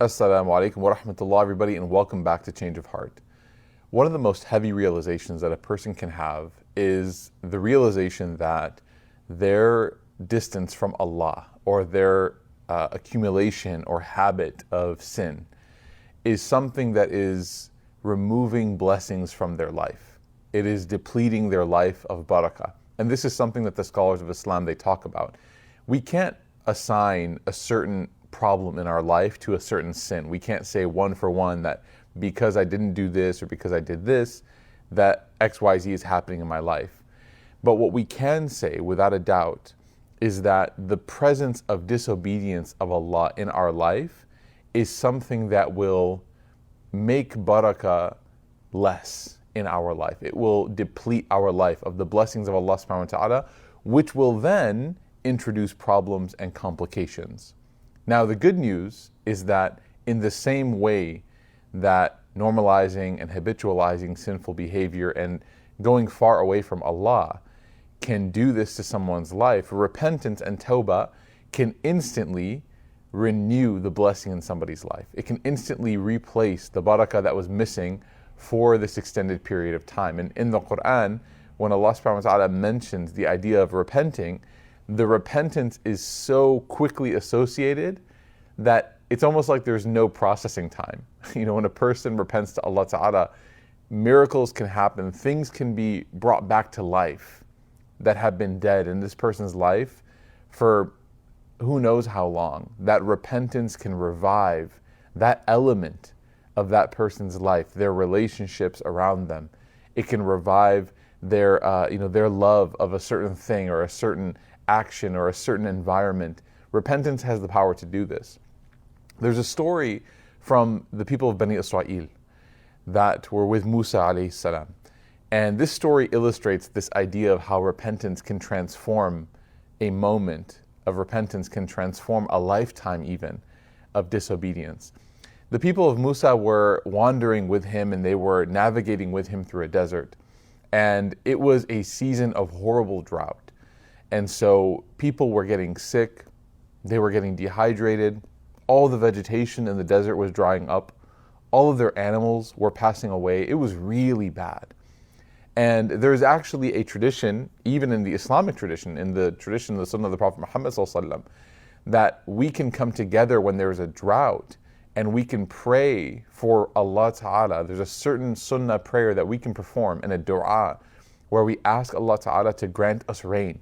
Assalamu alaikum wa rahmatullah, everybody, and welcome back to Change of Heart. One of the most heavy realizations that a person can have is the realization that their distance from Allah or their accumulation or habit of sin is something that is removing blessings from their life. It is depleting their life of barakah. And this is something that the scholars of Islam, they talk about. We can't assign a certain problem in our life to a certain sin. We can't say one for one that because I didn't do this or because I did this, that XYZ is happening in my life. But what we can say without a doubt is that the presence of disobedience of Allah in our life is something that will make barakah less in our life. It will deplete our life of the blessings of Allah subhanahu wa ta'ala, which will then introduce problems and complications. Now, the good news is that in the same way that normalizing and habitualizing sinful behavior and going far away from Allah can do this to someone's life, repentance and tawbah can instantly renew the blessing in somebody's life. It can instantly replace the barakah that was missing for this extended period of time. And in the Quran, when Allah subhanahu wa ta'ala mentions the idea of repenting, the repentance is so quickly associated that it's almost like there's no processing time. You know, when a person repents to Allah Ta'ala, miracles can happen, things can be brought back to life that have been dead in this person's life for who knows how long. That repentance can revive that element of that person's life, their relationships around them. It can revive their love of a certain thing or a certain action or a certain environment. Repentance has the power to do this. There's a story from the people of Bani Israel that were with Musa alayhi salam. And this story illustrates this idea of how repentance can transform a moment of repentance, can transform a lifetime even of disobedience. The people of Musa were wandering with him and they were navigating with him through a desert. And it was a season of horrible drought. And so people were getting sick, they were getting dehydrated, all the vegetation in the desert was drying up, all of their animals were passing away. It was really bad. And there's actually a tradition, even in the Islamic tradition, in the tradition of the Sunnah of the Prophet Muhammad ﷺ, that we can come together when there's a drought and we can pray for Allah Ta'ala. There's a certain sunnah prayer that we can perform in a dua where we ask Allah Ta'ala to grant us rain.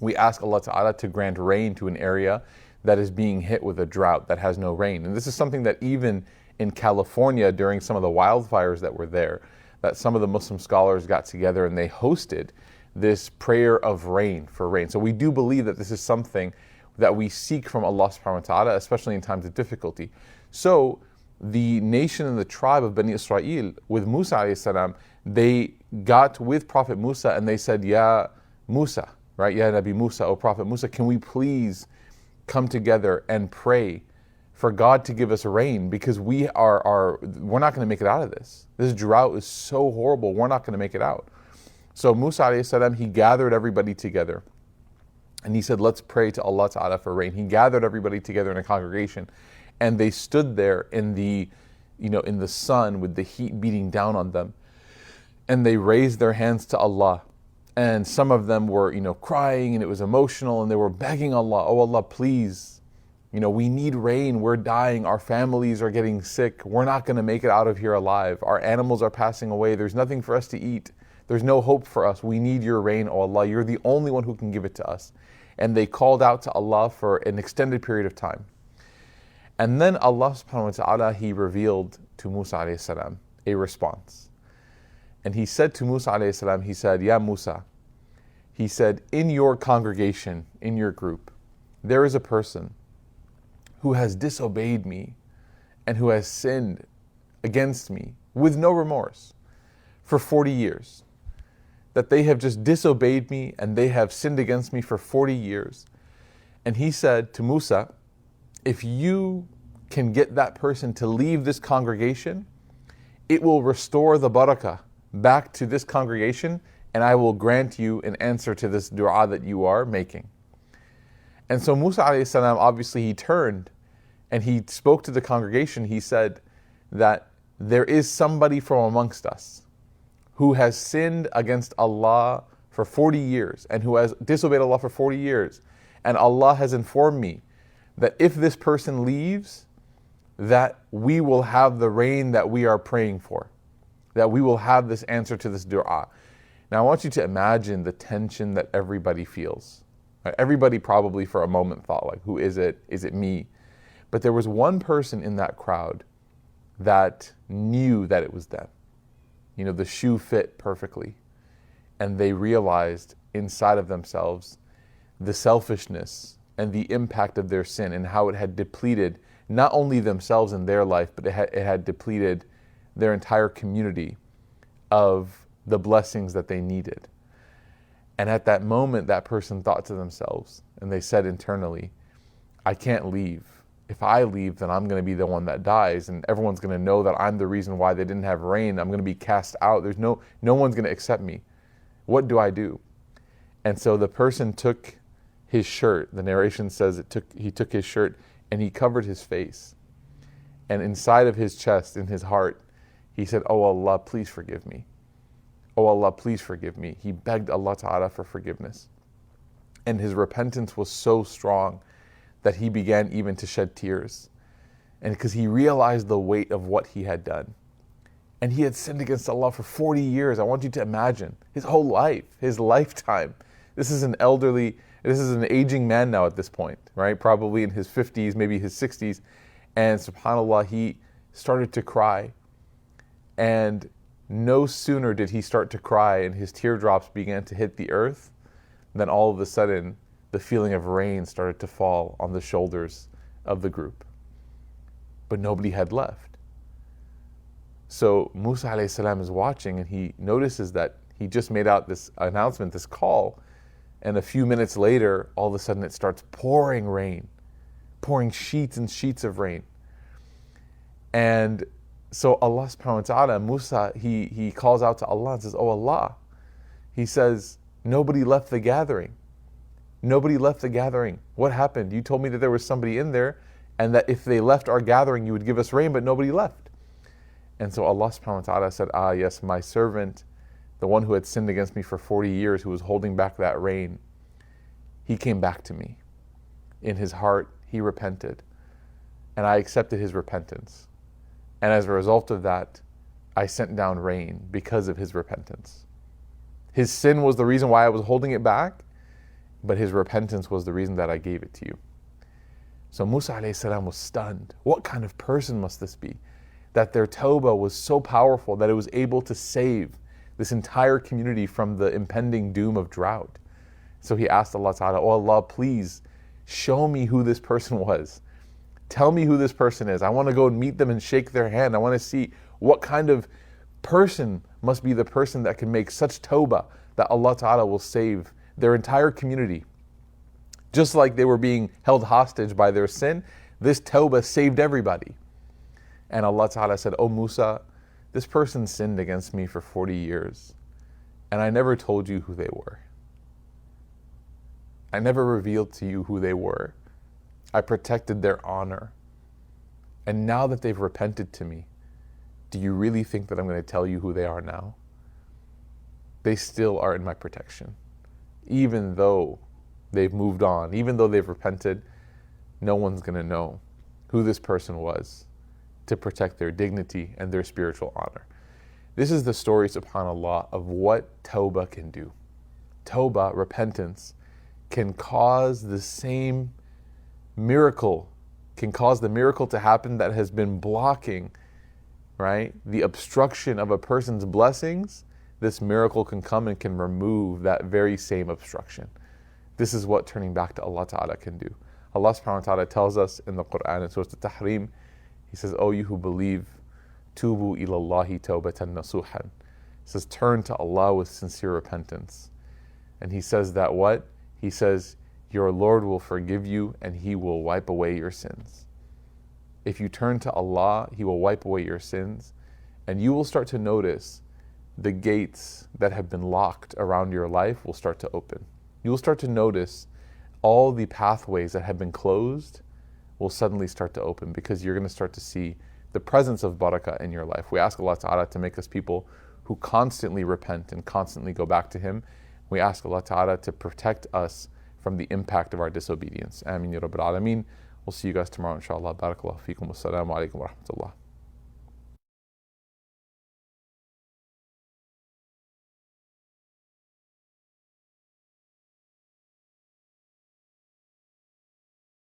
We ask Allah Ta'ala to grant rain to an area that is being hit with a drought, that has no rain. And this is something that even in California during some of the wildfires that were there, that some of the Muslim scholars got together and they hosted this prayer of rain for rain. So we do believe that this is something that we seek from Allah subhanahu wa ta'ala, especially in times of difficulty. So the nation and the tribe of Bani Israel with Musa alayhi salam, they got with Prophet Musa and they said, Ya Musa, right? Ya Nabi Musa, O Prophet Musa, can we please come together and pray for God to give us rain, because we're not going to make it out of this. This drought is so horrible, we're not going to make it out. So Musa alayhi salam, he gathered everybody together and he said, let's pray to Allah Ta'ala for rain. He gathered everybody together in a congregation and they stood there in the sun with the heat beating down on them, and they raised their hands to Allah. And some of them were, crying, and it was emotional, and they were begging Allah, oh Allah, please, we need rain, we're dying, our families are getting sick, we're not going to make it out of here alive, our animals are passing away, there's nothing for us to eat, there's no hope for us, we need your rain, oh Allah, you're the only one who can give it to us. And they called out to Allah for an extended period of time. And then Allah subhanahu wa ta'ala, He revealed to Musa alayhi salam a response. And He said to Musa alayhi salam, He said, Ya Musa, He said, in your congregation, in your group, there is a person who has disobeyed me and who has sinned against me with no remorse for 40 years. That they have just disobeyed me and they have sinned against me for 40 years. And He said to Musa, if you can get that person to leave this congregation, it will restore the barakah back to this congregation, and I will grant you an answer to this dua that you are making. And so Musa alayhi salam, obviously he turned And he spoke to the congregation. He said that there is somebody from amongst us who has sinned against Allah for 40 years and who has disobeyed Allah for 40 years. And Allah has informed me that if this person leaves, that we will have the rain that we are praying for, that we will have this answer to this dua. Now I want you to imagine the tension that everybody feels. Right? Everybody probably for a moment thought, like, who is it? Is it me? But there was one person in that crowd that knew that it was them. You know, the shoe fit perfectly. And they realized inside of themselves the selfishness and the impact of their sin and how it had depleted not only themselves in their life, but it had depleted their entire community of the blessings that they needed. And at that moment, that person thought to themselves, and they said internally, I can't leave. If I leave, then I'm going to be the one that dies, and everyone's going to know that I'm the reason why they didn't have rain. I'm going to be cast out. There's no one's going to accept me. What do I do? And so the person took his shirt. The narration says he took his shirt and he covered his face. And inside of his chest, in his heart, he said, Oh Allah, please forgive me. Oh Allah, please forgive me. He begged Allah Ta'ala for forgiveness. And his repentance was so strong that he began even to shed tears. And because he realized the weight of what he had done. And he had sinned against Allah for 40 years. I want you to imagine his whole life, his lifetime. This is an aging man now at this point, right? Probably in his 50s, maybe his 60s. And subhanAllah, he started to cry. And no sooner did he start to cry and his teardrops began to hit the earth, than all of a sudden, the feeling of rain started to fall on the shoulders of the group. But nobody had left. So Musa alayhi salam is watching and he notices that he just made out this announcement, this call, and a few minutes later, all of a sudden it starts pouring rain, pouring sheets and sheets of rain. And so Allah subhanahu wa ta'ala, Musa, he calls out to Allah and says, Oh Allah, he says, nobody left the gathering. Nobody left the gathering. What happened? You told me that there was somebody in there and that if they left our gathering, you would give us rain, but nobody left. And so Allah subhanahu wa ta'ala said, yes, my servant, the one who had sinned against me for 40 years, who was holding back that rain, he came back to me. In his heart, he repented. And I accepted his repentance. And as a result of that, I sent down rain because of his repentance. His sin was the reason why I was holding it back, but his repentance was the reason that I gave it to you. So Musa alayhi salam was stunned. What kind of person must this be? That their tawbah was so powerful that it was able to save this entire community from the impending doom of drought. So he asked Allah Ta'ala, Oh Allah, please show me who this person was. Tell me who this person is. I want to go and meet them and shake their hand. I want to see what kind of person must be the person that can make such tawbah that Allah Ta'ala will save their entire community. Just like they were being held hostage by their sin, this tawbah saved everybody. And Allah Ta'ala said, Oh Musa, this person sinned against me for 40 years, and I never told you who they were. I never revealed to you who they were. I protected their honor. And now that they've repented to me, do you really think that I'm going to tell you who they are now? They still are in my protection. Even though they've moved on, even though they've repented, no one's going to know who this person was to protect their dignity and their spiritual honor. This is the story, subhanAllah, of what tawbah can do. Tawbah, repentance, can cause the same miracle, can cause the miracle to happen that has been blocking, right, the obstruction of a person's blessings. This miracle can come and can remove that very same obstruction. This is what turning back to Allah Ta'ala can do. Allah subhanahu wa ta'ala tells us in the Quran, in Surah At-Tahrim, He says, O you who believe, tubu ilallahi tawbatan nasuhan. He says, turn to Allah with sincere repentance. And He says that what? He says, your Lord will forgive you and He will wipe away your sins. If you turn to Allah, He will wipe away your sins, and you will start to notice the gates that have been locked around your life will start to open. You will start to notice all the pathways that have been closed will suddenly start to open, because you're going to start to see the presence of barakah in your life. We ask Allah Ta'ala to make us people who constantly repent and constantly go back to Him. We ask Allah Ta'ala to protect us from the impact of our disobedience. Ameen ya Rabbil Alameen. We'll see you guys tomorrow, inshallah. Barakallahu feekum. Wassalamu alaikum wa rahmatullah.